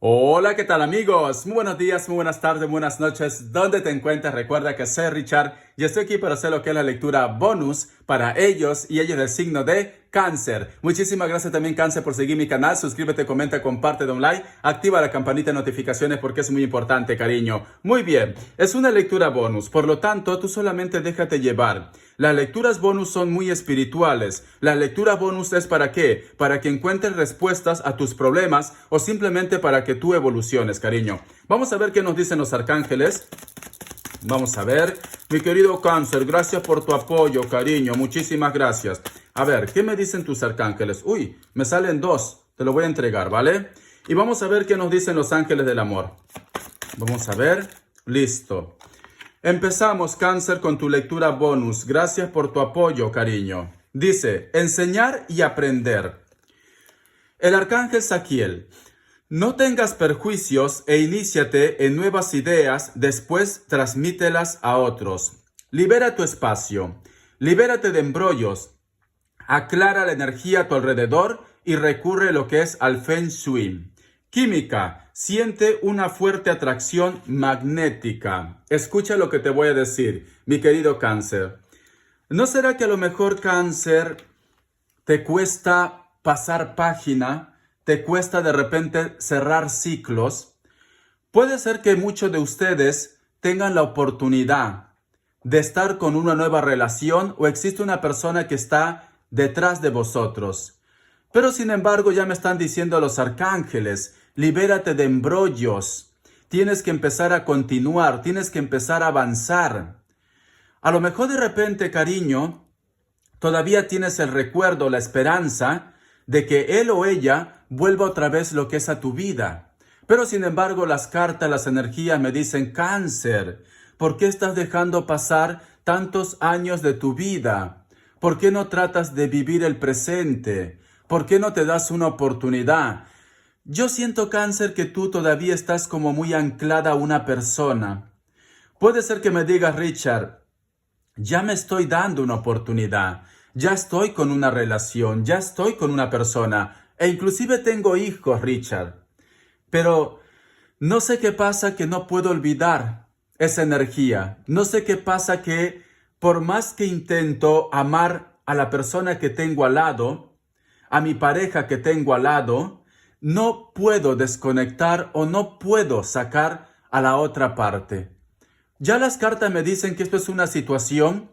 Hola, ¿qué tal amigos? Muy buenos días, muy buenas tardes, buenas noches. ¿Dónde te encuentras? Recuerda que soy Richard y estoy aquí para hacer lo que es la lectura bonus para ellos y ellos del signo de Cáncer. Muchísimas gracias también Cáncer por seguir mi canal. Suscríbete, comenta, comparte, da un like, activa la campanita de notificaciones porque es muy importante, cariño. Muy bien, es una lectura bonus, por lo tanto tú solamente déjate llevar. Las lecturas bonus son muy espirituales. La lectura bonus es ¿para qué? Para que encuentres respuestas a tus problemas o simplemente para que tú evoluciones, cariño. Vamos a ver qué nos dicen los arcángeles. Vamos a ver. Mi querido Cáncer, gracias por tu apoyo, cariño. Muchísimas gracias. A ver, ¿qué me dicen tus arcángeles? Uy, me salen dos. Te lo voy a entregar, ¿vale? Y vamos a ver qué nos dicen los ángeles del amor. Vamos a ver. Listo. Empezamos, Cáncer, con tu lectura bonus. Gracias por tu apoyo, cariño. Dice, enseñar y aprender. El arcángel Saquiel. No tengas perjuicios e iníciate en nuevas ideas, después transmítelas a otros. Libera tu espacio. Libérate de embrollos. Aclara la energía a tu alrededor y recurre a lo que es al Feng Shui. Química. Siente una fuerte atracción magnética. Escucha lo que te voy a decir, mi querido Cáncer. ¿No será que a lo mejor, Cáncer, te cuesta pasar página? ¿Te cuesta de repente cerrar ciclos? Puede ser que muchos de ustedes tengan la oportunidad de estar con una nueva relación o existe una persona que está detrás de vosotros. Pero sin embargo ya me están diciendo los arcángeles, libérate de embrollos, tienes que empezar a continuar, tienes que empezar a avanzar. A lo mejor de repente, cariño, todavía tienes el recuerdo, la esperanza de que él o ella vuelva otra vez lo que es a tu vida. Pero sin embargo las cartas, las energías me dicen, Cáncer, ¿por qué estás dejando pasar tantos años de tu vida? ¿Por qué no tratas de vivir el presente? ¿Por qué no te das una oportunidad? Yo siento, Cáncer, que tú todavía estás como muy anclada a una persona. Puede ser que me digas, Richard, ya me estoy dando una oportunidad, ya estoy con una relación, ya estoy con una persona, e inclusive tengo hijos, Richard. Pero no sé qué pasa que no puedo olvidar esa energía. No sé qué pasa que por más que intento amar a la persona que tengo al lado, a mi pareja que tengo al lado, no puedo desconectar o no puedo sacar a la otra parte. Ya las cartas me dicen que esto es una situación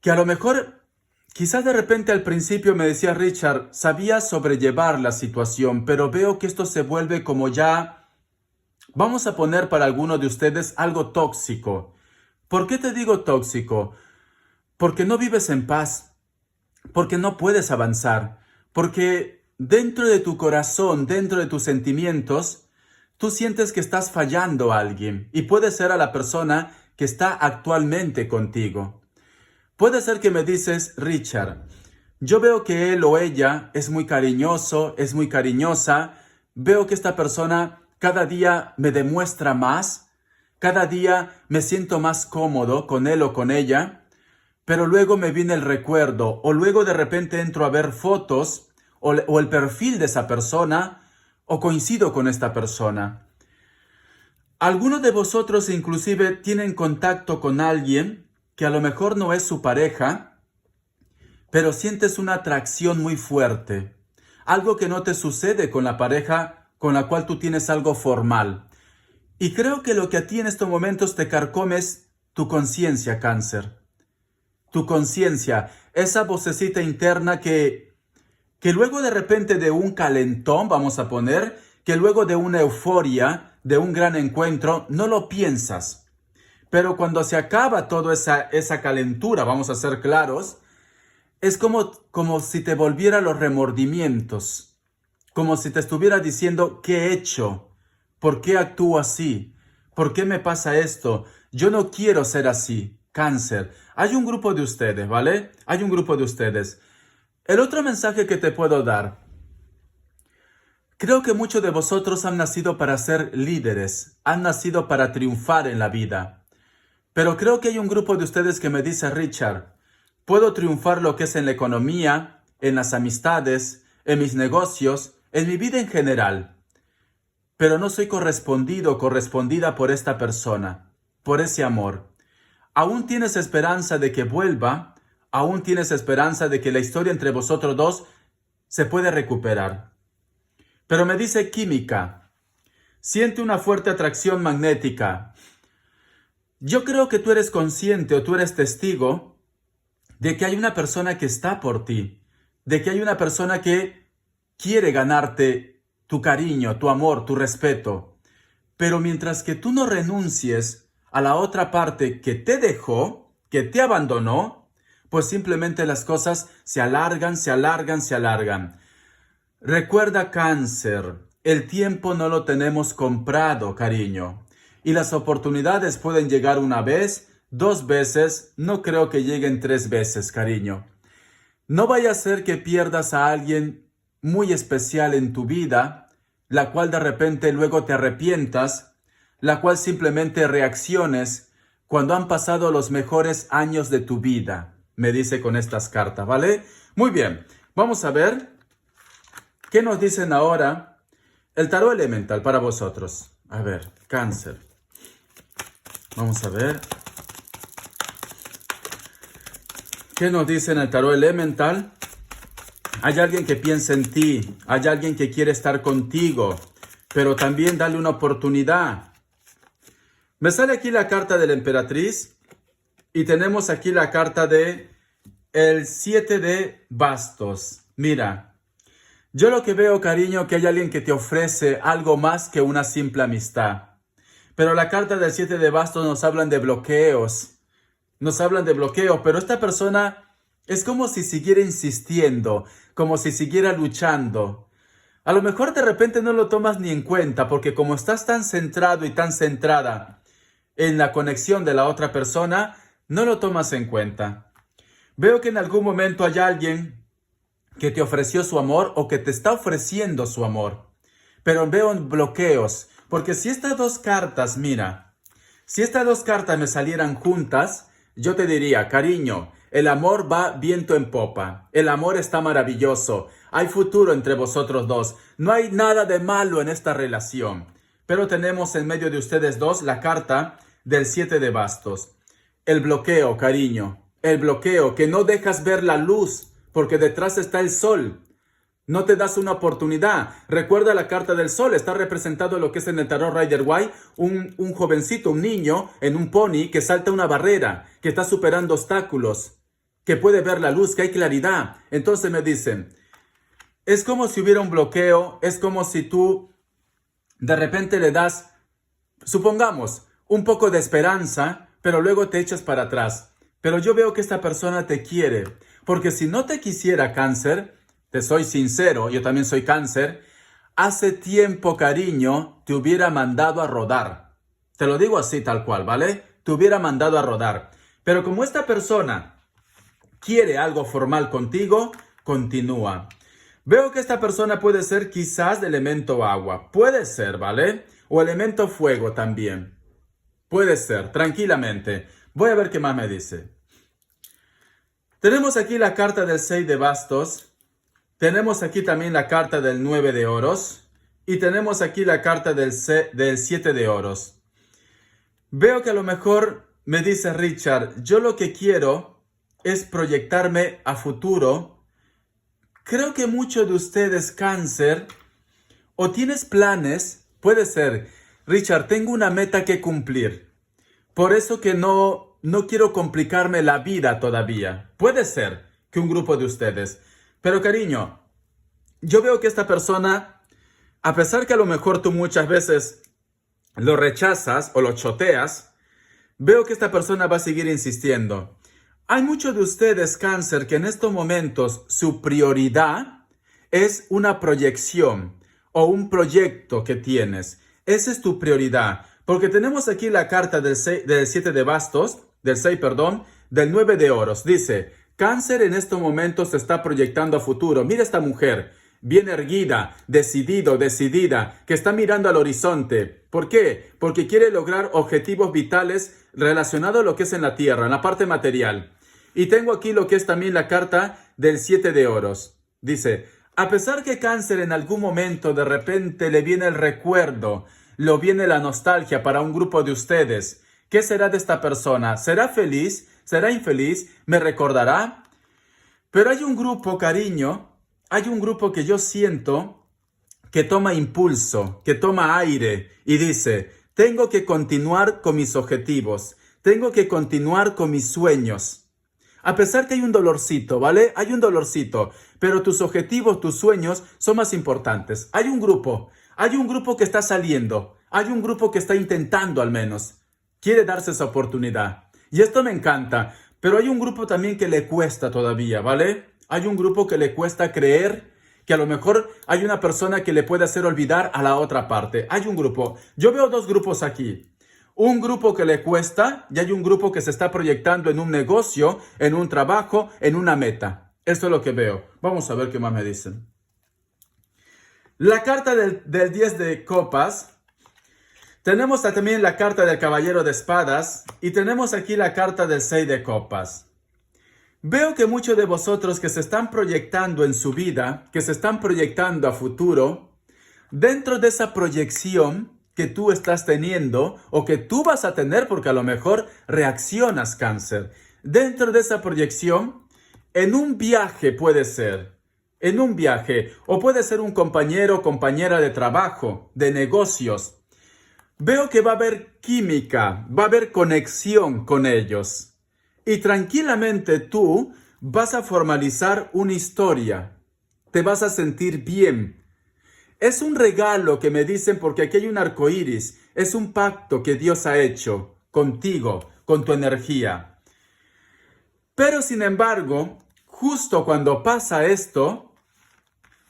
que a lo mejor, quizás de repente al principio me decía Richard, sabía sobrellevar la situación, pero veo que esto se vuelve como ya, vamos a poner para alguno de ustedes algo tóxico. ¿Por qué te digo tóxico? Porque no vives en paz. Porque no puedes avanzar, porque dentro de tu corazón, dentro de tus sentimientos, tú sientes que estás fallando a alguien y puede ser a la persona que está actualmente contigo. Puede ser que me dices, Richard, yo veo que él o ella es muy cariñoso, es muy cariñosa, veo que esta persona cada día me demuestra más, cada día me siento más cómodo con él o con ella, pero luego me viene el recuerdo, o luego de repente entro a ver fotos, o el perfil de esa persona, o coincido con esta persona. Algunos de vosotros inclusive tienen contacto con alguien que a lo mejor no es su pareja, pero sientes una atracción muy fuerte. Algo que no te sucede con la pareja con la cual tú tienes algo formal. Y creo que lo que a ti en estos momentos te carcome es tu conciencia, Cáncer. Tu conciencia, esa vocecita interna que luego de repente de un calentón, vamos a poner, que luego de una euforia, de un gran encuentro, no lo piensas. Pero cuando se acaba toda esa calentura, vamos a ser claros, es como si te volviera los remordimientos, como si te estuviera diciendo, ¿qué he hecho? ¿Por qué actúo así? ¿Por qué me pasa esto? Yo no quiero ser así. Cáncer. Hay un grupo de ustedes, ¿vale? Hay un grupo de ustedes. El otro mensaje que te puedo dar. Creo que muchos de vosotros han nacido para ser líderes, han nacido para triunfar en la vida. Pero creo que hay un grupo de ustedes que me dice, Richard, puedo triunfar lo que es en la economía, en las amistades, en mis negocios, en mi vida en general. pero no soy correspondido o correspondida por esta persona, por ese amor. Aún tienes esperanza de que vuelva, aún tienes esperanza de que la historia entre vosotros dos se puede recuperar. Pero me dice química, siente una fuerte atracción magnética. Yo creo que tú eres consciente o tú eres testigo de que hay una persona que está por ti, de que hay una persona que quiere ganarte tu cariño, tu amor, tu respeto. Pero mientras que tú no renuncies a la otra parte que te dejó, que te abandonó, pues simplemente las cosas se alargan, se alargan, se alargan. Recuerda, Cáncer, el tiempo no lo tenemos comprado, cariño. Y las oportunidades pueden llegar una vez, 2 veces, no creo que lleguen 3 veces, cariño. No vaya a ser que pierdas a alguien muy especial en tu vida, la cual de repente luego te arrepientas, la cual simplemente reacciones cuando han pasado los mejores años de tu vida, me dice con estas cartas, ¿vale? Muy bien, vamos a ver qué nos dicen ahora el tarot elemental para vosotros. A ver, Cáncer. Vamos a ver. ¿Qué nos dice en el tarot elemental? Hay alguien que piensa en ti, hay alguien que quiere estar contigo, pero también dale una oportunidad. Me sale aquí la carta de la emperatriz y tenemos aquí la carta de el 7 de bastos. Mira, yo lo que veo, cariño, que hay alguien que te ofrece algo más que una simple amistad. Pero la carta del 7 de bastos nos hablan de bloqueos. Nos hablan de bloqueo, pero esta persona es como si siguiera insistiendo, como si siguiera luchando. A lo mejor de repente no lo tomas ni en cuenta, porque como estás tan centrado y tan centrada en la conexión de la otra persona, no lo tomas en cuenta. Veo que en algún momento hay alguien que te ofreció su amor o que te está ofreciendo su amor. Pero veo bloqueos, porque si estas 2 cartas, mira, si estas 2 cartas me salieran juntas, yo te diría, cariño, el amor va viento en popa, el amor está maravilloso, hay futuro entre vosotros dos, no hay nada de malo en esta relación. Pero tenemos en medio de ustedes dos la carta del 7 de bastos. El bloqueo, cariño, el bloqueo, que no dejas ver la luz, porque detrás está el sol. No te das una oportunidad. Recuerda la carta del sol, está representado lo que es en el tarot Rider-Waite, un jovencito, un niño en un pony que salta una barrera, que está superando obstáculos, que puede ver la luz, que hay claridad. Entonces me dicen, es como si hubiera un bloqueo, es como si tú de repente le das, supongamos, un poco de esperanza, pero luego te echas para atrás. Pero yo veo que esta persona te quiere, porque si no te quisiera, Cáncer, te soy sincero, yo también soy Cáncer, hace tiempo, cariño, te hubiera mandado a rodar. Te lo digo así tal cual, ¿vale? Te hubiera mandado a rodar. Pero como esta persona quiere algo formal contigo, continúa. Veo que esta persona puede ser quizás de elemento agua. Puede ser, ¿vale? O elemento fuego también. Puede ser, tranquilamente. Voy a ver qué más me dice. Tenemos aquí la carta del 6 de bastos. Tenemos aquí también la carta del 9 de oros. Y tenemos aquí la carta del 7 de oros. Veo que a lo mejor me dice Richard, yo lo que quiero es proyectarme a futuro. Creo que muchos de ustedes, Cáncer, o tienes planes, puede ser, Richard, tengo una meta que cumplir. Por eso que no quiero complicarme la vida todavía. Puede ser que un grupo de ustedes. Pero cariño, yo veo que esta persona, a pesar que a lo mejor tú muchas veces lo rechazas o lo choteas, veo que esta persona va a seguir insistiendo. Hay muchos de ustedes, Cáncer, que en estos momentos su prioridad es una proyección o un proyecto que tienes. Esa es tu prioridad. Porque tenemos aquí la carta del 7 de bastos, del 9 de oros. Dice, Cáncer en estos momentos se está proyectando a futuro. Mira esta mujer, bien erguida, decidida, que está mirando al horizonte. ¿Por qué? Porque quiere lograr objetivos vitales relacionados a lo que es en la tierra, en la parte material. Y tengo aquí lo que es también la carta del 7 de oros. Dice, A pesar que Cáncer en algún momento de repente le viene el recuerdo, le viene la nostalgia para un grupo de ustedes, ¿qué será de esta persona? ¿Será feliz? ¿Será infeliz? ¿Me recordará? Pero hay un grupo, cariño, hay un grupo que yo siento que toma impulso, que toma aire y dice, tengo que continuar con mis objetivos, tengo que continuar con mis sueños. A pesar que hay un dolorcito, ¿vale? Hay un dolorcito, pero tus objetivos, tus sueños son más importantes. Hay un grupo que está saliendo, hay un grupo que está intentando al menos, quiere darse esa oportunidad. Y esto me encanta, pero hay un grupo también que le cuesta todavía, ¿vale? Hay un grupo que le cuesta creer que a lo mejor hay una persona que le puede hacer olvidar a la otra parte. Hay un grupo, yo veo dos grupos aquí. Un grupo que le cuesta y hay un grupo que se está proyectando en un negocio, en un trabajo, en una meta. Esto es lo que veo. Vamos a ver qué más me dicen. La carta del 10 de copas. Tenemos también la carta del caballero de espadas y tenemos aquí la carta del 6 de copas. Veo que muchos de vosotros que se están proyectando en su vida, que se están proyectando a futuro, dentro de esa proyección que tú estás teniendo o que tú vas a tener porque a lo mejor reaccionas, Cáncer. Dentro de esa proyección, en un viaje puede ser, en un viaje, o puede ser un compañero o compañera de trabajo, de negocios. Veo que va a haber química, va a haber conexión con ellos. Y tranquilamente tú vas a formalizar una historia. Te vas a sentir bien. Es un regalo que me dicen porque aquí hay un arco iris. Es un pacto que Dios ha hecho contigo, con tu energía. Pero sin embargo, justo cuando pasa esto,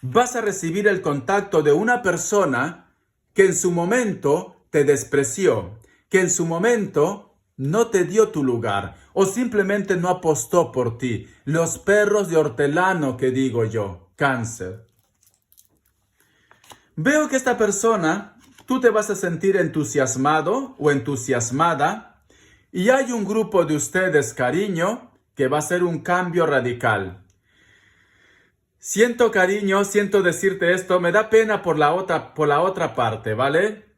vas a recibir el contacto de una persona que en su momento te despreció, que en su momento no te dio tu lugar o simplemente no apostó por ti. Los perros de hortelano que digo yo, Cáncer. Veo que esta persona, tú te vas a sentir entusiasmado o entusiasmada y hay un grupo de ustedes, cariño, que va a ser un cambio radical. Siento, cariño, siento decirte esto, me da pena por la otra parte, ¿vale?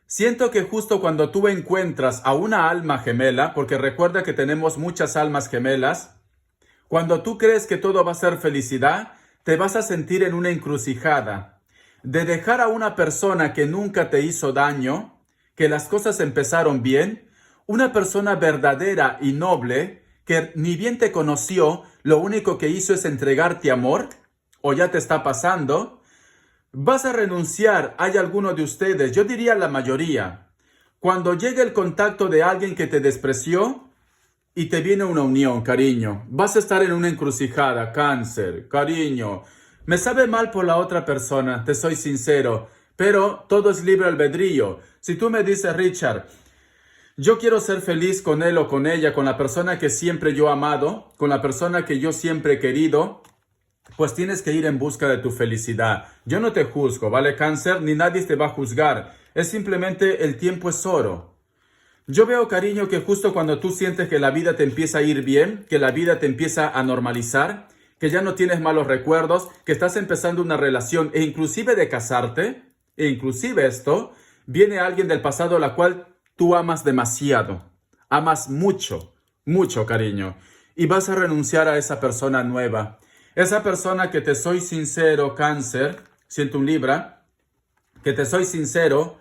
Siento que justo cuando tú encuentras a una alma gemela, porque recuerda que tenemos muchas almas gemelas, cuando tú crees que todo va a ser felicidad, te vas a sentir en una encrucijada. De dejar a una persona que nunca te hizo daño, que las cosas empezaron bien, una persona verdadera y noble, que ni bien te conoció, lo único que hizo es entregarte amor, o ya te está pasando, vas a renunciar. Hay alguno de ustedes, yo diría la mayoría, cuando llegue el contacto de alguien que te despreció y te viene una unión, cariño, vas a estar en una encrucijada, Cáncer, cariño. Me sabe mal por la otra persona, te soy sincero, pero todo es libre albedrío. Si tú me dices, Richard, yo quiero ser feliz con él o con ella, con la persona que siempre yo he amado, con la persona que yo siempre he querido, pues tienes que ir en busca de tu felicidad. Yo no te juzgo, ¿vale, Cáncer? Ni nadie te va a juzgar. Es simplemente el tiempo es oro. Yo veo, cariño, que justo cuando tú sientes que la vida te empieza a ir bien, que la vida te empieza a normalizar, que ya no tienes malos recuerdos, que estás empezando una relación e inclusive de casarte, e inclusive esto, viene alguien del pasado a la cual tú amas demasiado, amas mucho, mucho, cariño, y vas a renunciar a esa persona nueva. Esa persona que te soy sincero, Cáncer, 101 Libra, que te soy sincero,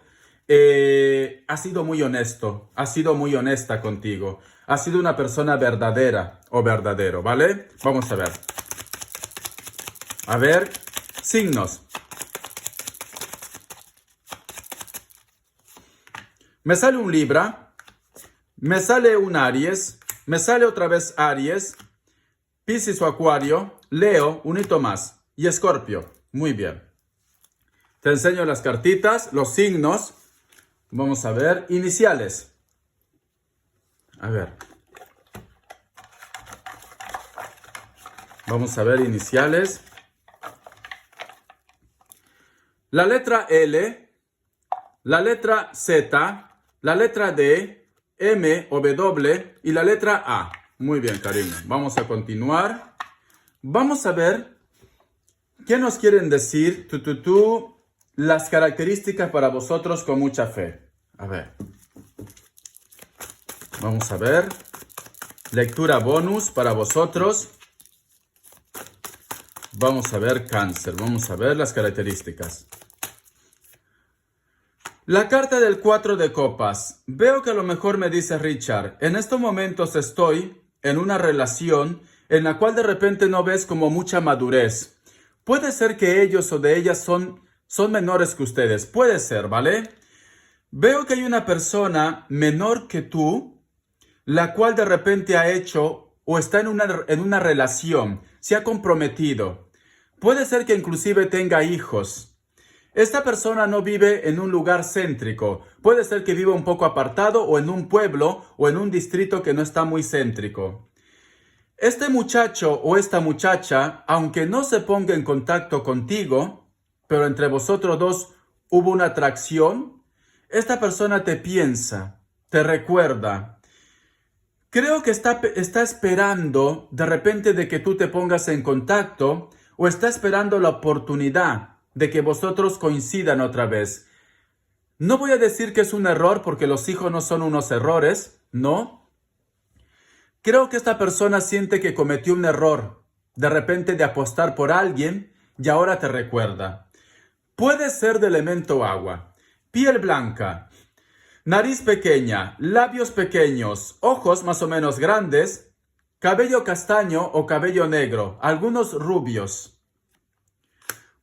ha sido muy honesto, ha sido muy honesta contigo, ha sido una persona verdadera o verdadero, ¿vale? Vamos a ver. A ver, signos. Me sale un Libra, me sale un Aries, me sale otra vez Aries, Piscis o Acuario, Leo, un hito más, y Escorpio. Muy bien. Te enseño las cartitas, los signos. Vamos a ver, iniciales. A ver. Vamos a ver iniciales. La letra L, la letra Z, la letra D, M o W y la letra A. Muy bien, cariño. Vamos a continuar. Vamos a ver ¿Qué nos quieren decir? Las características para vosotros con mucha fe. A ver. Vamos a ver. Lectura bonus para vosotros. Vamos a ver Cáncer. Vamos a ver las características. La carta del 4 de copas. Veo que a lo mejor me dice Richard, en estos momentos estoy en una relación en la cual de repente no ves como mucha madurez. Puede ser que ellos o de ellas son menores que ustedes. Puede ser, ¿vale? Veo que hay una persona menor que tú, la cual de repente ha hecho o está en una relación, se ha comprometido. Puede ser que inclusive tenga hijos. Esta persona no vive en un lugar céntrico. Puede ser que viva un poco apartado o en un pueblo o en un distrito que no está muy céntrico. Este muchacho o esta muchacha, aunque no se ponga en contacto contigo, pero entre vosotros dos hubo una atracción, esta persona te piensa, te recuerda. Creo que está esperando de repente de que tú te pongas en contacto o está esperando la oportunidad de que vosotros coincidan otra vez. No voy a decir que es un error porque los hijos no son unos errores, no. Creo que esta persona siente que cometió un error, de repente de apostar por alguien y ahora te recuerda. Puede ser de elemento agua, piel blanca, nariz pequeña, labios pequeños, ojos más o menos grandes, cabello castaño o cabello negro, algunos rubios.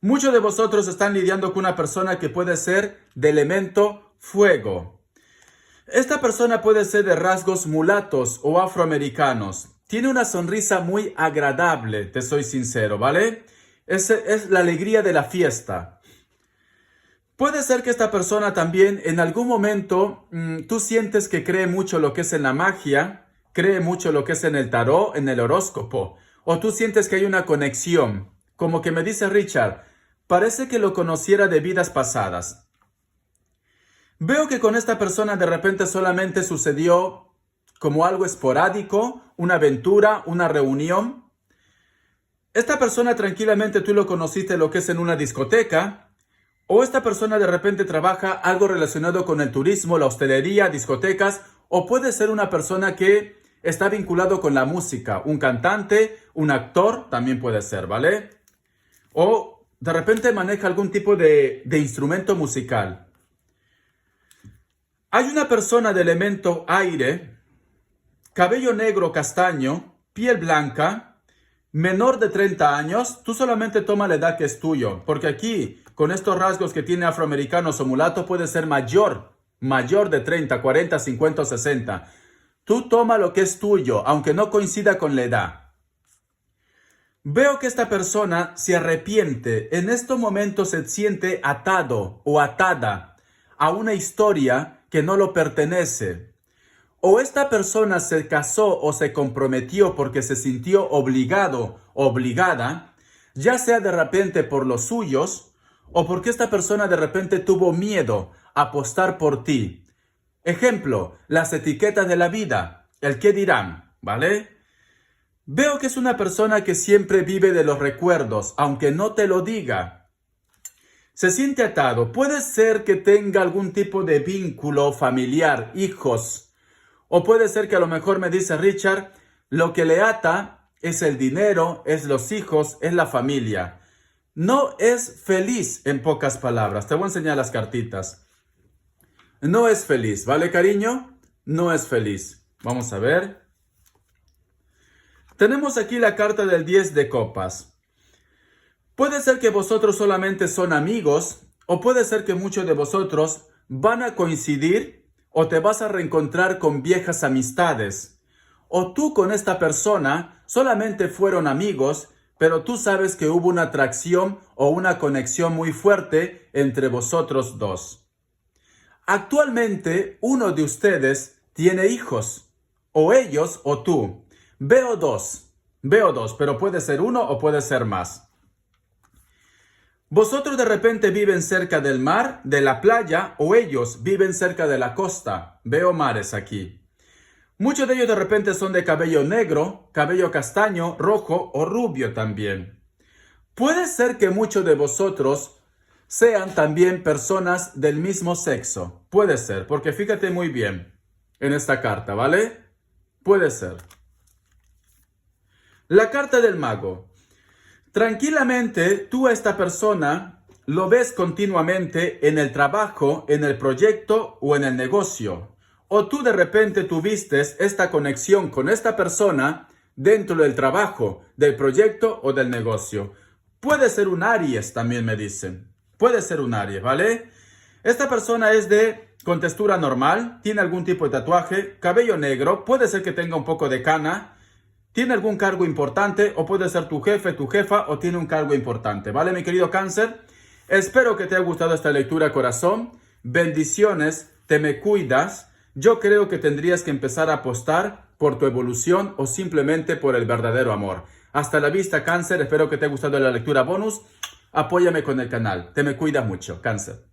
Muchos de vosotros están lidiando con una persona que puede ser de elemento fuego. Esta persona puede ser de rasgos mulatos o afroamericanos. Tiene una sonrisa muy agradable, te soy sincero, ¿vale? Es la alegría de la fiesta. Puede ser que esta persona también en algún momento tú sientes que cree mucho lo que es en la magia, cree mucho lo que es en el tarot, en el horóscopo, o tú sientes que hay una conexión. Como que me dice Richard, parece que lo conociera de vidas pasadas. Veo que con esta persona de repente solamente sucedió como algo esporádico, una aventura, una reunión. Esta persona tranquilamente tú lo conociste lo que es en una discoteca, o esta persona de repente trabaja algo relacionado con el turismo, la hostelería, discotecas, o puede ser una persona que está vinculado con la música, un cantante, un actor, también puede ser, ¿vale? O de repente maneja algún tipo de instrumento musical. Hay una persona de elemento aire, cabello negro castaño, piel blanca, menor de 30 años. Tú solamente toma la edad que es tuyo, porque aquí, con estos rasgos que tiene afroamericanos o mulato, puede ser mayor de 30, 40, 50 o 60. Tú toma lo que es tuyo, aunque no coincida con la edad. Veo que esta persona se arrepiente, en estos momentos se siente atado o atada a una historia que no lo pertenece. O esta persona se casó o se comprometió porque se sintió obligado o obligada, ya sea de repente por los suyos o porque esta persona de repente tuvo miedo a apostar por ti. Ejemplo, las etiquetas de la vida, el qué dirán, ¿vale? Veo que es una persona que siempre vive de los recuerdos, aunque no te lo diga. Se siente atado. Puede ser que tenga algún tipo de vínculo familiar, hijos. O puede ser que a lo mejor me dice Richard, lo que le ata es el dinero, es los hijos, es la familia. No es feliz, en pocas palabras. Te voy a enseñar las cartitas. No es feliz, ¿vale, cariño? No es feliz. Vamos a ver. Tenemos aquí la carta del 10 de copas. Puede ser que vosotros solamente son amigos, o puede ser que muchos de vosotros van a coincidir o te vas a reencontrar con viejas amistades. O tú con esta persona solamente fueron amigos, pero tú sabes que hubo una atracción o una conexión muy fuerte entre vosotros dos. Actualmente uno de ustedes tiene hijos, o ellos o tú. Veo dos, pero puede ser uno o puede ser más. Vosotros de repente viven cerca del mar, de la playa, o ellos viven cerca de la costa. Veo mares aquí. Muchos de ellos de repente son de cabello negro, cabello castaño, rojo o rubio también. Puede ser que muchos de vosotros sean también personas del mismo sexo. Puede ser, porque fíjate muy bien en esta carta, ¿vale? Puede ser. La carta del mago. Tranquilamente, tú a esta persona lo ves continuamente en el trabajo, en el proyecto o en el negocio. O tú de repente tuviste esta conexión con esta persona dentro del trabajo, del proyecto o del negocio. Puede ser un Aries, también me dicen. Puede ser un Aries, ¿vale? Esta persona es de contextura normal, tiene algún tipo de tatuaje, cabello negro, puede ser que tenga un poco de cana, tiene algún cargo importante o puede ser tu jefe, tu jefa o tiene un cargo importante, ¿vale, mi querido Cáncer? Espero que te haya gustado esta lectura, corazón. Bendiciones, te me cuidas. Yo creo que tendrías que empezar a apostar por tu evolución o simplemente por el verdadero amor. Hasta la vista, Cáncer. Espero que te haya gustado la lectura bonus. Apóyame con el canal. Te me cuidas mucho, Cáncer.